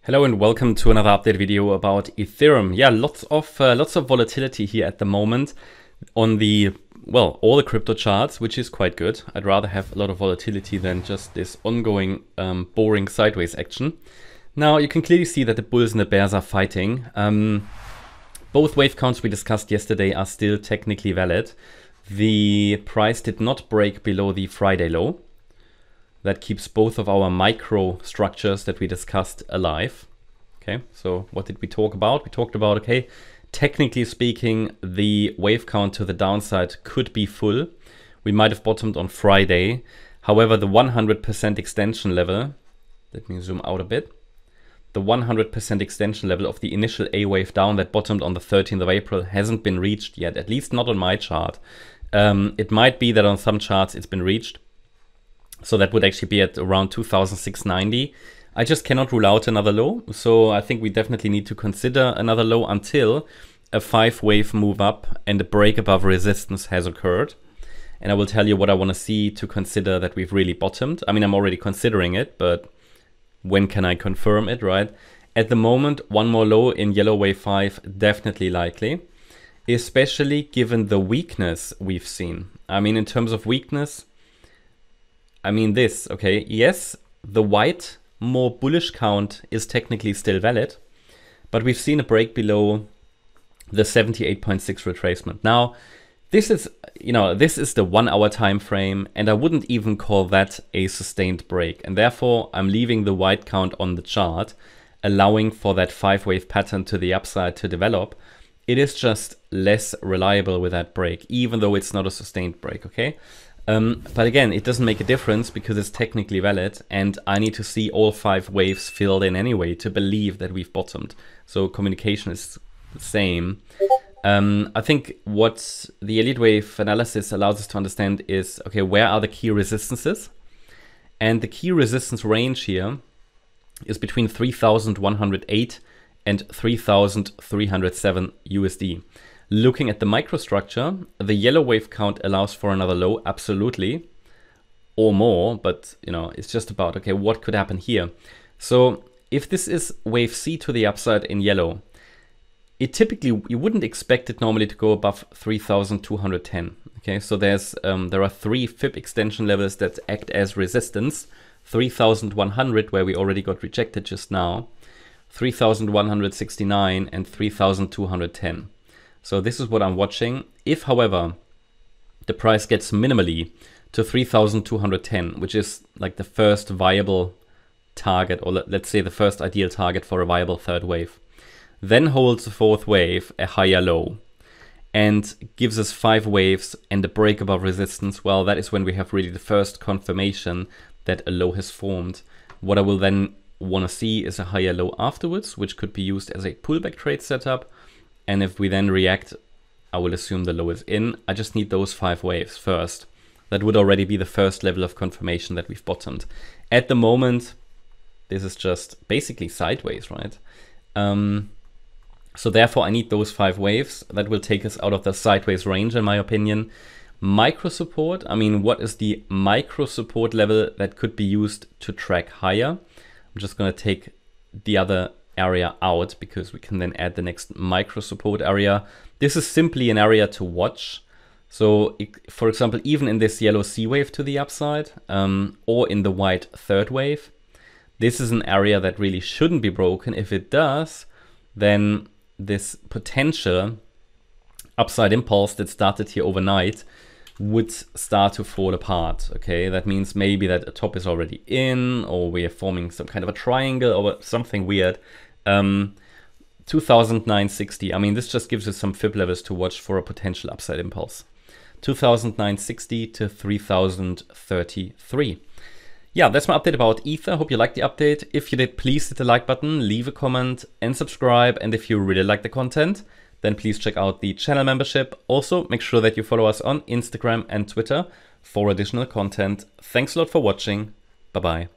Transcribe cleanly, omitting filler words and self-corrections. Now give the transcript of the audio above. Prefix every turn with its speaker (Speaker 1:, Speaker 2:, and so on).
Speaker 1: Hello and welcome to another update video about Ethereum. Yeah, lots of volatility here at the moment on all the crypto charts, which is quite good. I'd rather have a lot of volatility than just this ongoing boring sideways action. Now you can clearly see that the bulls and the bears are fighting. Both wave counts we discussed yesterday are still technically valid. The price did not break below the Friday low. That keeps both of our micro structures that we discussed alive. Okay, so what did we talk about? We talked about, okay, technically speaking, the wave count to the downside could be full. We might have bottomed on Friday. However, the 100% extension level, let me zoom out a bit. The 100% extension level of the initial A wave down that bottomed on the 13th of April hasn't been reached yet, at least not on my chart. It might be that on some charts it's been reached. So that would actually be at around 2,690. I just cannot rule out another low. So I think we definitely need to consider another low until a 5-wave move up and a break above resistance has occurred. And I will tell you what I want to see to consider that we've really bottomed. I mean, I'm already considering it, but when can I confirm it, right? At the moment, one more low in yellow wave 5, definitely likely. Especially given the weakness we've seen. I mean, in terms of weakness, okay, yes, the white, more bullish count is technically still valid, but we've seen a break below the 78.6 retracement. Now, this is the 1 hour time frame, and I wouldn't even call that a sustained break. And therefore, I'm leaving the white count on the chart, allowing for that 5-wave pattern to the upside to develop. It is just less reliable with that break, even though it's not a sustained break, okay? But again, it doesn't make a difference because it's technically valid, and I need to see all 5 waves filled in anyway to believe that we've bottomed. So communication is the same. I think what the Elliott wave analysis allows us to understand is, okay, where are the key resistances? And the key resistance range here is between 3,108 and 3,307 USD. Looking at the microstructure, the yellow wave count allows for another low, absolutely, or more, but it's just about, okay, what could happen here? So if this is wave C to the upside in yellow, you wouldn't expect it normally to go above 3,210. Okay, so there are 3 FIB extension levels that act as resistance: 3,100, where we already got rejected just now, 3,169, and 3,210. So this is what I'm watching. If, however, the price gets minimally to 3,210, which is like the first viable target, or let's say the first ideal target for a viable third wave, then holds the 4th wave a higher low and gives us 5 waves and a break above resistance, well, that is when we have really the first confirmation that a low has formed. What I will then want to see is a higher low afterwards, which could be used as a pullback trade setup. And if we then react, I will assume the low is in. I just need those 5 waves first. That would already be the first level of confirmation that we've bottomed. At the moment, this is just basically sideways, right? So therefore, I need those 5 waves. That will take us out of the sideways range, in my opinion. Micro support, I mean, what is the micro support level that could be used to track higher? I'm just going to take the other area out because we can then add the next micro support area. This is simply an area to watch. So for example, even in this yellow C wave to the upside, or in the white 3rd wave, this is an area that really shouldn't be broken. If it does, then this potential upside impulse that started here overnight would start to fall apart. Okay, that means maybe that a top is already in, or we are forming some kind of a triangle or something weird. 2,960. I mean, this just gives us some fib levels to watch for a potential upside impulse. 2,960 to 3,033. Yeah, that's my update about ETH. I hope you liked the update. If you did, please hit the like button, leave a comment, and subscribe. And if you really like the content, then please check out the channel membership. Also, make sure that you follow us on Instagram and Twitter for additional content. Thanks a lot for watching. Bye-bye.